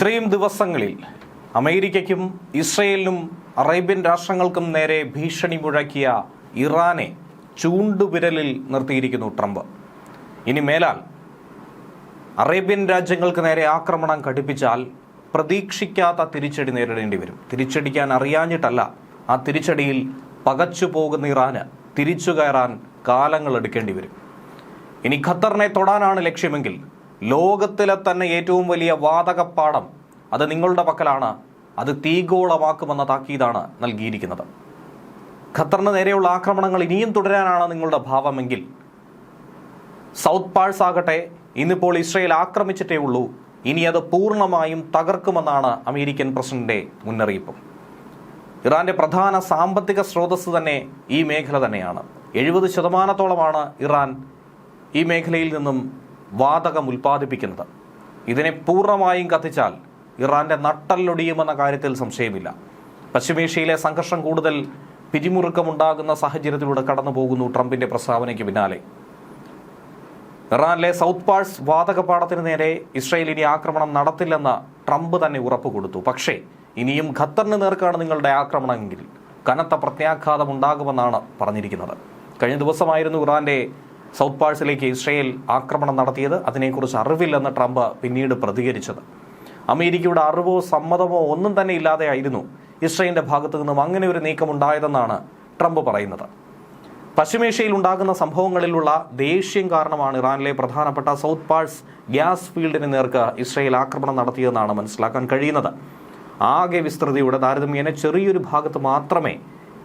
ഇത്രയും ദിവസങ്ങളിൽ അമേരിക്കയ്ക്കും ഇസ്രയേലിനും അറേബ്യൻ രാഷ്ട്രങ്ങൾക്കും നേരെ ഭീഷണി മുഴക്കിയ ഇറാനെ ചൂണ്ടുവിരലിൽ നിർത്തിയിരിക്കുന്നു ട്രംപ്. ഇനി മേലാൽ അറേബ്യൻ രാജ്യങ്ങൾക്ക് നേരെ ആക്രമണം ഘടിപ്പിച്ചാൽ പ്രതീക്ഷിക്കാത്ത തിരിച്ചടി നേരിടേണ്ടി വരും. തിരിച്ചടിക്കാൻ അറിയാഞ്ഞിട്ടല്ല, ആ തിരിച്ചടിയിൽ പകച്ചു പോകുന്ന ഇറാന് തിരിച്ചു കയറാൻ കാലങ്ങൾ എടുക്കേണ്ടി വരും. ഇനി ഖത്തറിനെ തൊടാനാണ് ലക്ഷ്യമെങ്കിൽ ലോകത്തിലെ തന്നെ ഏറ്റവും വലിയ വാതകപ്പാടം അത് നിങ്ങളുടെ പക്കലാണ്, അത് തീഗോളമാക്കുമെന്ന താക്കീതാണ് നൽകിയിരിക്കുന്നത്. ഖത്തറിന് നേരെയുള്ള ആക്രമണങ്ങൾ ഇനിയും തുടരാനാണ് നിങ്ങളുടെ ഭാവമെങ്കിൽ സൗത്ത് പാഴ്സ് ആകട്ടെ ഇന്നിപ്പോൾ ഇസ്രയേൽ ആക്രമിച്ചിട്ടേ ഉള്ളൂ, ഇനി അത് പൂർണ്ണമായും തകർക്കുമെന്നാണ് അമേരിക്കൻ പ്രസിഡന്റിന്റെ മുന്നറിയിപ്പ്. ഇറാന്റെ പ്രധാന സാമ്പത്തിക സ്രോതസ് തന്നെ ഈ മേഖല തന്നെയാണ്. 70% ഇറാൻ ഈ മേഖലയിൽ നിന്നും വാതകം ഉൽപ്പാദിപ്പിക്കുന്നത്. ഇതിനെ പൂർണ്ണമായും കത്തിച്ചാൽ ഇറാന്റെ നട്ടല്ലൊടിയുമെന്ന കാര്യത്തിൽ സംശയമില്ല. പശ്ചിമേഷ്യയിലെ സംഘർഷം കൂടുതൽ പിരിമുറുക്കമുണ്ടാകുന്ന സാഹചര്യത്തിലൂടെ കടന്നു പോകുന്നു ട്രംപിന്റെ പ്രസ്താവനയ്ക്ക് പിന്നാലെ. ഇറാനിലെ സൗത്ത് പാഴ്സ് വാതകപ്പാടത്തിന് നേരെ ഇസ്രായേൽ ഇനി ആക്രമണം നടത്തില്ലെന്ന് ട്രംപ് തന്നെ ഉറപ്പ് കൊടുത്തു. പക്ഷേ ഇനിയും ഖത്തറിന് നേർക്കാണ് നിങ്ങളുടെ ആക്രമണമെങ്കിൽ കനത്ത പ്രത്യാഘാതം ഉണ്ടാകുമെന്നാണ് പറഞ്ഞിരിക്കുന്നത്. കഴിഞ്ഞ ദിവസമായിരുന്നു ഇറാന്റെ സൗത്ത് പാഴ്സിലേക്ക് ഇസ്രയേൽ ആക്രമണം നടത്തിയത്. അതിനെക്കുറിച്ച് അറിവില്ലെന്ന് ട്രംപ് പിന്നീട് പ്രതികരിച്ചത്. അമേരിക്കയുടെ അറിവോ സമ്മതമോ ഒന്നും തന്നെ ഇല്ലാതെയായിരുന്നു ഇസ്രയേലിന്റെ ഭാഗത്തു നിന്നും അങ്ങനെ ഒരു നീക്കമുണ്ടായതെന്നാണ് ട്രംപ് പറയുന്നത്. പശ്ചിമേഷ്യയിൽ ഉണ്ടാകുന്ന സംഭവങ്ങളിലുള്ള ദേഷ്യം കാരണമാണ് ഇറാനിലെ പ്രധാനപ്പെട്ട സൗത്ത് പാഴ്സ് ഗ്യാസ് ഫീൽഡിന് നേർക്ക് ഇസ്രയേൽ ആക്രമണം നടത്തിയതെന്നാണ് മനസ്സിലാക്കാൻ കഴിയുന്നത്. ആകെ വിസ്തൃതിയുടെ താരതമ്യേന ചെറിയൊരു ഭാഗത്ത് മാത്രമേ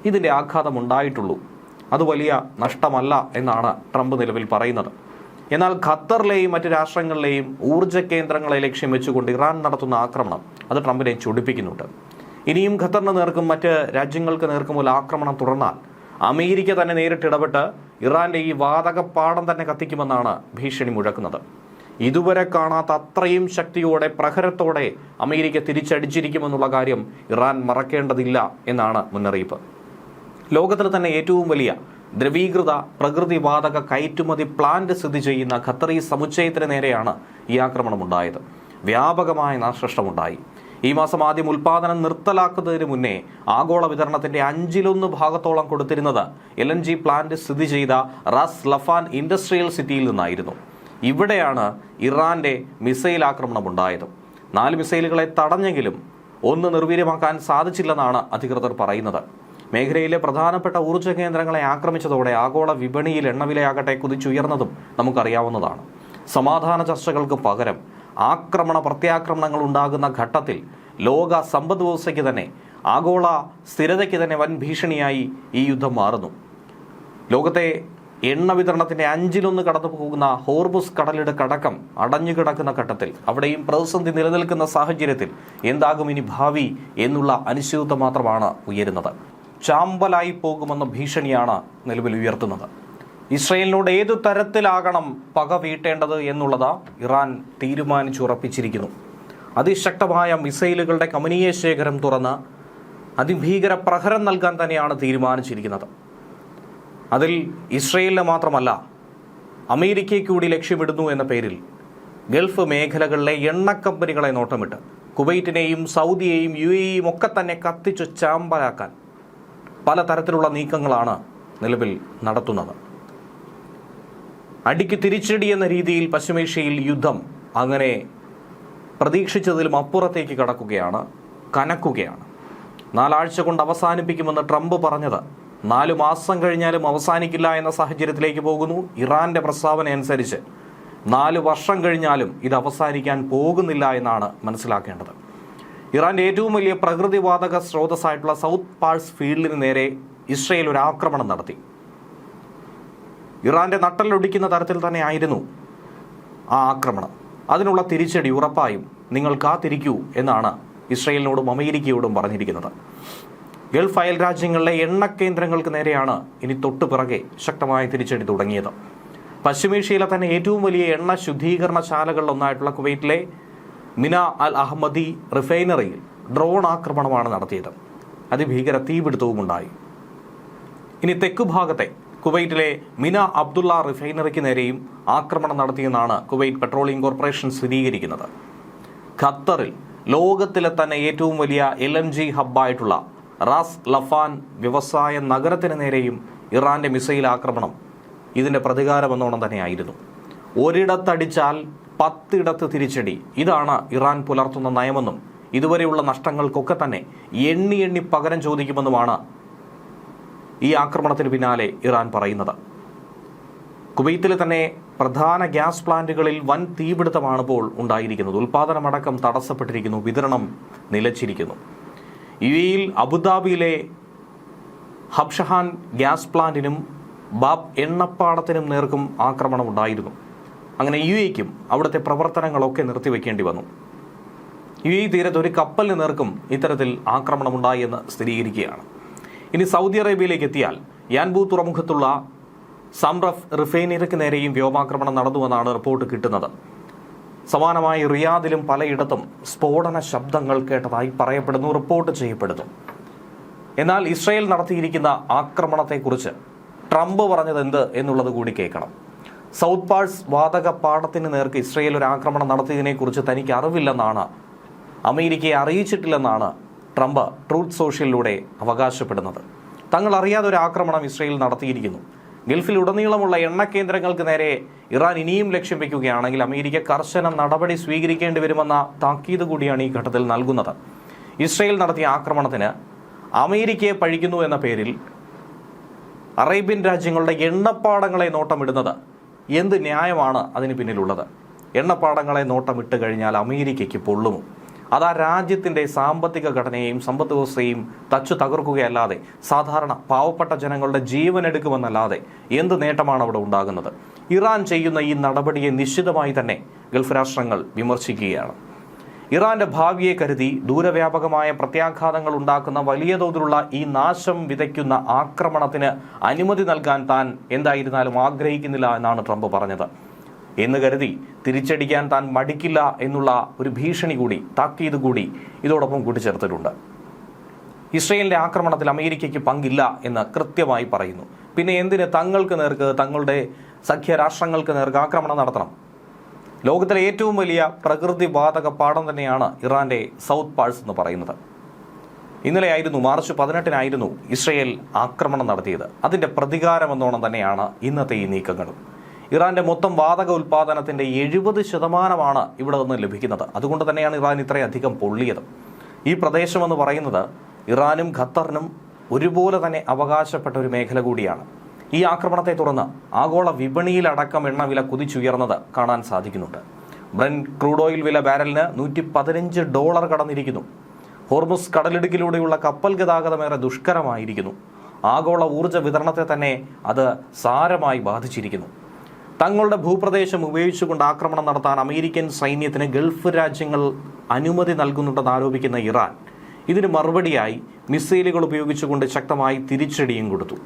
ഇതിന്റെ ആഘാതം ഉണ്ടായിട്ടുള്ളൂ. അത് വലിയ നഷ്ടമല്ല എന്നാണ് ട്രംപ് നിലവിൽ പറയുന്നത്. എന്നാൽ ഖത്തറിലെയും മറ്റ് രാഷ്ട്രങ്ങളിലെയും ഊർജ്ജ കേന്ദ്രങ്ങളെ ലക്ഷ്യം വെച്ചുകൊണ്ട് ഇറാൻ നടത്തുന്ന ആക്രമണം അത് ട്രംപിനെ ചൊടിപ്പിക്കുന്നുണ്ട്. ഇനിയും ഖത്തറിന് നേർക്കും മറ്റ് രാജ്യങ്ങൾക്ക് നേർക്കുമുള്ള ആക്രമണം തുടർന്നാൽ അമേരിക്ക തന്നെ നേരിട്ടിടപെട്ട് ഇറാന്റെ ഈ വാതകപ്പാടം തന്നെ കത്തിക്കുമെന്നാണ് ഭീഷണി മുഴക്കുന്നത്. ഇതുവരെ കാണാത്ത അത്രയും ശക്തിയോടെ പ്രഹരത്തോടെ അമേരിക്ക തിരിച്ചടിച്ചിരിക്കുമെന്നുള്ള കാര്യം ഇറാൻ മറക്കേണ്ടതില്ല എന്നാണ് മുന്നറിയിപ്പ്. ലോകത്തിൽ തന്നെ ഏറ്റവും വലിയ ദ്രവീകൃത പ്രകൃതിവാതക കയറ്റുമതി പ്ലാന്റ് സ്ഥിതി ചെയ്യുന്ന ഖത്തറി സമുച്ചയത്തിന് നേരെയാണ് ഈ ആക്രമണം ഉണ്ടായത്. വ്യാപകമായ നാശനഷ്ടമുണ്ടായി. ഈ മാസം ആദ്യം ഉൽപാദനം നിർത്തലാക്കുന്നതിന് മുന്നേ ആഗോള വിതരണത്തിന്റെ 1/5 ഭാഗത്തോളം കൊടുത്തിരുന്നത് LNG പ്ലാന്റ് സ്ഥിതി ചെയ്ത റാസ് ലഫാൻ ഇൻഡസ്ട്രിയൽ സിറ്റിയിൽ നിന്നായിരുന്നു. ഇവിടെയാണ് ഇറാന്റെ മിസൈൽ ആക്രമണം ഉണ്ടായത്. 4 മിസൈലുകളെ തടഞ്ഞെങ്കിലും 1 നിർവീര്യമാക്കാൻ സാധിച്ചില്ലെന്നാണ് അധികൃതർ പറയുന്നത്. മേഖലയിലെ പ്രധാനപ്പെട്ട ഊർജ്ജ കേന്ദ്രങ്ങളെ ആക്രമിച്ചതോടെ ആഗോള വിപണിയിൽ എണ്ണവിലയാകട്ടെ കുതിച്ചുയർന്നതും നമുക്കറിയാവുന്നതാണ്. സമാധാന ചർച്ചകൾക്ക് പകരം ആക്രമണ പ്രത്യാക്രമണങ്ങൾ ഉണ്ടാകുന്ന ഘട്ടത്തിൽ ലോക സമ്പദ് വ്യവസ്ഥയ്ക്ക് തന്നെ ആഗോള സ്ഥിരതയ്ക്ക് തന്നെ വൻ ഭീഷണിയായി ഈ യുദ്ധം മാറുന്നു. ലോകത്തെ എണ്ണ വിതരണത്തിന്റെ 1/5 കടന്നു പോകുന്ന ഹോർമുസ് കടലിടുക്കടക്കം അടഞ്ഞുകിടക്കുന്ന ഘട്ടത്തിൽ അവിടെയും പ്രതിസന്ധി നിലനിൽക്കുന്ന സാഹചര്യത്തിൽ എന്താകും ഇനി ഭാവി എന്നുള്ള അനിശ്ചിതത്വം മാത്രമാണ് ഉയരുന്നത്. ചാമ്പലായി പോകുമെന്ന ഭീഷണിയാണ് നിലവിൽ ഉയർത്തുന്നത്. ഇസ്രയേലിനോട് ഏതു തരത്തിലാകണം പക വീട്ടേണ്ടത് എന്നുള്ളത് ഇറാൻ തീരുമാനിച്ചുറപ്പിച്ചിരിക്കുന്നു. അതിശക്തമായ മിസൈലുകളുടെ കമനീയ ശേഖരം തുറന്ന് അതിഭീകര പ്രഹരം നൽകാൻ തന്നെയാണ് തീരുമാനിച്ചിരിക്കുന്നത്. അതിൽ ഇസ്രയേലിനെ മാത്രമല്ല അമേരിക്കയെ കൂടി ലക്ഷ്യമിടുന്നു എന്ന പേരിൽ ഗൾഫ് മേഖലകളിലെ എണ്ണ കമ്പനികളെ നോട്ടമിട്ട് കുവൈറ്റിനെയും സൗദിയെയും UAEയും ഒക്കെ തന്നെ കത്തിച്ചു ചാമ്പലാക്കാൻ പലതരത്തിലുള്ള നീക്കങ്ങളാണ് നിലവിൽ നടത്തുന്നത്. അടിക്ക് തിരിച്ചടി എന്ന രീതിയിൽ പശ്ചിമേഷ്യയിൽ യുദ്ധം അങ്ങനെ പ്രതീക്ഷിച്ചതിലും അപ്പുറത്തേക്ക് കനക്കുകയാണ്. 4 ആഴ്ച കൊണ്ട് അവസാനിപ്പിക്കുമെന്ന് ട്രംപ് പറഞ്ഞത് 4 മാസം കഴിഞ്ഞാലും അവസാനിക്കില്ല എന്ന സാഹചര്യത്തിലേക്ക് പോകുന്നു. ഇറാന്റെ പ്രസ്താവന അനുസരിച്ച് 4 വർഷം കഴിഞ്ഞാലും ഇത് അവസാനിക്കാൻ പോകുന്നില്ല എന്നാണ് മനസ്സിലാക്കേണ്ടത്. ഇറാന്റെ ഏറ്റവും വലിയ പ്രകൃതിവാതക സ്രോതസ്സായിട്ടുള്ള സൗത്ത് പാഴ്സ് ഫീൽഡിന് നേരെ ഇസ്രയേൽ ഒരു ആക്രമണം നടത്തി. ഇറാന്റെ നട്ടലൊടിക്കുന്ന തരത്തിൽ തന്നെ ആയിരുന്നു ആ ആക്രമണം. അതിനുള്ള തിരിച്ചടി ഉറപ്പായും നിങ്ങൾ കാത്തിരിക്കൂ എന്നാണ് ഇസ്രയേലിനോടും അമേരിക്കയോടും പറഞ്ഞിരിക്കുന്നത്. ഗൾഫ് അയൽ രാജ്യങ്ങളിലെ എണ്ണ കേന്ദ്രങ്ങൾക്ക് നേരെയാണ് ഇനി തൊട്ടു പിറകെ ശക്തമായ തിരിച്ചടി തുടങ്ങിയത്. പശ്ചിമേഷ്യയിലെ തന്നെ ഏറ്റവും വലിയ എണ്ണ ശുദ്ധീകരണ ശാലകളിലൊന്നായിട്ടുള്ള കുവൈറ്റിലെ മിന അൽ അഹമ്മദി റിഫൈനറിയിൽ ഡ്രോൺ ആക്രമണമാണ് നടത്തിയത്. അതിഭീകര തീപിടുത്തവും ഉണ്ടായി. ഇനി തെക്കുഭാഗത്തെ കുവൈറ്റിലെ മിന അബ്ദുള്ള റിഫൈനറിക്ക് നേരെയും ആക്രമണം നടത്തിയെന്നാണ് കുവൈറ്റ് പെട്രോളിയം കോർപ്പറേഷൻ സ്ഥിരീകരിക്കുന്നത്. ഖത്തറിൽ ലോകത്തിലെ തന്നെ ഏറ്റവും വലിയ LNG ഹബ്ബായിട്ടുള്ള റാസ് ലഫാൻ വ്യവസായ നഗരത്തിന് നേരെയും ഇറാന്റെ മിസൈൽ ആക്രമണം ഇതിന്റെ പ്രതികാരമെന്നോണം തന്നെയായിരുന്നു. ഒരിടത്തടിച്ചാൽ 10 ഇടത്ത് തിരിച്ചടി. ഇതാണ് ഇറാൻ പുലർത്തുന്ന നയമെന്നും ഇതുവരെയുള്ള നഷ്ടങ്ങൾക്കൊക്കെ തന്നെ എണ്ണി പകരം ചോദിക്കുമെന്നുമാണ് ഈ ആക്രമണത്തിന് പിന്നാലെ ഇറാൻ പറയുന്നത്. കുവൈത്തിലെ തന്നെ പ്രധാന ഗ്യാസ് പ്ലാന്റുകളിൽ വൻ തീപിടുത്തമാണ് ഇപ്പോൾ ഉണ്ടായിരിക്കുന്നത്. ഉൽപാദനമടക്കം തടസ്സപ്പെട്ടിരിക്കുന്നു, വിതരണം നിലച്ചിരിക്കുന്നു. UAEയിൽ അബുദാബിയിലെ ഹബ്ഷഹാൻ ഗ്യാസ് പ്ലാന്റിനും ബാബ് എണ്ണപ്പാടത്തിനും നേർക്കും ആക്രമണം ഉണ്ടായിരുന്നു. അങ്ങനെ UAEക്കും അവിടുത്തെ പ്രവർത്തനങ്ങളൊക്കെ നിർത്തിവെക്കേണ്ടി വന്നു. UAE തീരത്ത് ഒരു കപ്പലിന് നേർക്കും ഇത്തരത്തിൽ ആക്രമണമുണ്ടായി എന്ന് സ്ഥിരീകരിക്കുകയാണ്. ഇനി സൗദി അറേബ്യയിലേക്ക് എത്തിയാൽ യാൻബൂ തുറമുഖത്തുള്ള സംറഫ് റിഫൈനറിക്ക് നേരെയും വ്യോമാക്രമണം നടന്നുവെന്നാണ് റിപ്പോർട്ട് കിട്ടുന്നത്. സമാനമായി റിയാദിലും പലയിടത്തും സ്ഫോടന ശബ്ദങ്ങൾ കേട്ടതായി പറയപ്പെടുന്നു, റിപ്പോർട്ട് ചെയ്യപ്പെടുന്നു. എന്നാൽ ഇസ്രായേൽ നടത്തിയിരിക്കുന്ന ആക്രമണത്തെക്കുറിച്ച് ട്രംപ് പറഞ്ഞത് എന്ത് എന്നുള്ളത് കൂടി കേൾക്കണം. സൗത്ത് പാഴ്സ് വാതക പാടത്തിന് നേർക്ക് ഇസ്രായേൽ ഒരു ആക്രമണം നടത്തിയതിനെക്കുറിച്ച് തനിക്ക് അറിവില്ലെന്നാണ്, അമേരിക്കയെ അറിയിച്ചിട്ടില്ലെന്നാണ് ട്രംപ് ട്രൂത്ത് സോഷ്യലിലൂടെ അവകാശപ്പെടുന്നത്. തങ്ങൾ അറിയാതെ ഒരു ആക്രമണം ഇസ്രായേൽ നടത്തിയിരിക്കുന്നു. ഗൾഫിൽ ഉടനീളമുള്ള എണ്ണ കേന്ദ്രങ്ങൾക്ക് നേരെ ഇറാൻ ഇനിയും ലക്ഷ്യം വയ്ക്കുകയാണെങ്കിൽ അമേരിക്ക കർശന നടപടി സ്വീകരിക്കേണ്ടി വരുമെന്ന താക്കീത് കൂടിയാണ് ഈ ഘട്ടത്തിൽ നൽകുന്നത്. ഇസ്രായേൽ നടത്തിയ ആക്രമണത്തിന് അമേരിക്കയെ പഴിക്കുന്നു എന്ന പേരിൽ അറേബ്യൻ രാജ്യങ്ങളുടെ എണ്ണപ്പാടങ്ങളെ നോട്ടമിടുന്നത് എന്ത് ന്യായമാണ് അതിന് പിന്നിലുള്ളത്? എണ്ണപ്പാടങ്ങളെ നോട്ടമിട്ട് കഴിഞ്ഞാൽ അമേരിക്കയ്ക്ക് പൊള്ളുമോ? അത് ആ രാജ്യത്തിൻ്റെ സാമ്പത്തിക ഘടനയെയും സമ്പദ് വ്യവസ്ഥയെയും തച്ചു തകർക്കുകയല്ലാതെ സാധാരണ പാവപ്പെട്ട ജനങ്ങളുടെ ജീവൻ എടുക്കുമെന്നല്ലാതെ എന്ത് നേട്ടമാണ് അവിടെ ഉണ്ടാകുന്നത്? ഇറാൻ ചെയ്യുന്ന ഈ നടപടിയെ നിശ്ചിതമായി തന്നെ ഗൾഫ് രാഷ്ട്രങ്ങൾ വിമർശിക്കുകയാണ്. ഇറാന്റെ ഭാവിയെ കരുതി ദൂരവ്യാപകമായ പ്രത്യാഘാതങ്ങൾ ഉണ്ടാക്കുന്ന വലിയ തോതിലുള്ള ഈ നാശം വിതയ്ക്കുന്ന ആക്രമണത്തിന് അനുമതി നൽകാൻ താൻ എന്തായിരുന്നാലും ആഗ്രഹിക്കുന്നില്ല എന്നാണ് ട്രംപ് പറഞ്ഞത്. എന്ന് കരുതി തിരിച്ചടിക്കാൻ താൻ മടിക്കില്ല എന്നുള്ള ഒരു ഭീഷണി കൂടി, താക്കീത് കൂടി ഇതോടൊപ്പം കൂട്ടിച്ചേർത്തിട്ടുണ്ട്. ഇസ്രായേലിന്റെ ആക്രമണത്തിൽ അമേരിക്കയ്ക്ക് പങ്കില്ല എന്ന് കൃത്യമായി പറയുന്നു. പിന്നെ എന്തിന് തങ്ങൾക്ക് നേർക്ക്, തങ്ങളുടെ സഖ്യരാഷ്ട്രങ്ങൾക്ക് നേർക്ക് ആക്രമണം നടത്തണം? ലോകത്തിലെ ഏറ്റവും വലിയ പ്രകൃതി വാതക പാടം തന്നെയാണ് ഇറാന്റെ സൗത്ത് പാഴ്സ് എന്ന് പറയുന്നത്. ഇന്നലെയായിരുന്നു, മാർച്ച് 18-നായിരുന്നു ഇസ്രായേൽ ആക്രമണം നടത്തിയത്. അതിന്റെ പ്രതികാരമെന്നോണം തന്നെയാണ് ഇന്നത്തെ ഈ നീക്കങ്ങളും. ഇറാന്റെ മൊത്തം വാതക ഉൽപാദനത്തിന്റെ 70% ഇവിടെ നിന്ന് ലഭിക്കുന്നത്. അതുകൊണ്ട് തന്നെയാണ് ഇറാൻ ഇത്രയധികം പൊള്ളിയത്. ഈ പ്രദേശമെന്ന് പറയുന്നത് ഇറാനും ഖത്തറിനും ഒരുപോലെ തന്നെ അവകാശപ്പെട്ട ഒരു മേഖല കൂടിയാണ്. ഈ ആക്രമണത്തെ തുടർന്ന് ആഗോള വിപണിയിലടക്കം എണ്ണവില കുതിച്ചുയർന്നത് കാണാൻ സാധിക്കുന്നുണ്ട്. ബ്രന്റ് ക്രൂഡ് ഓയിൽ വില ബാരലിന് $115 കടന്നിരിക്കുന്നു. ഹോർമുസ് കടലിടുക്കിലൂടെയുള്ള കപ്പൽ ഗതാഗതമേറെ ദുഷ്കരമായിരിക്കുന്നു. ആഗോള ഊർജ്ജ വിതരണത്തെ തന്നെ അത് സാരമായി ബാധിച്ചിരിക്കുന്നു. തങ്ങളുടെ ഭൂപ്രദേശം ഉപയോഗിച്ചുകൊണ്ട് ആക്രമണം നടത്താൻ അമേരിക്കൻ സൈന്യത്തിന് ഗൾഫ് രാജ്യങ്ങൾ അനുമതി നൽകുന്നുണ്ടെന്ന് ആരോപിക്കുന്ന ഇറാൻ ഇതിന് മറുപടിയായി മിസൈലുകൾ ഉപയോഗിച്ചുകൊണ്ട് ശക്തമായി തിരിച്ചടിയും കൊടുത്തു.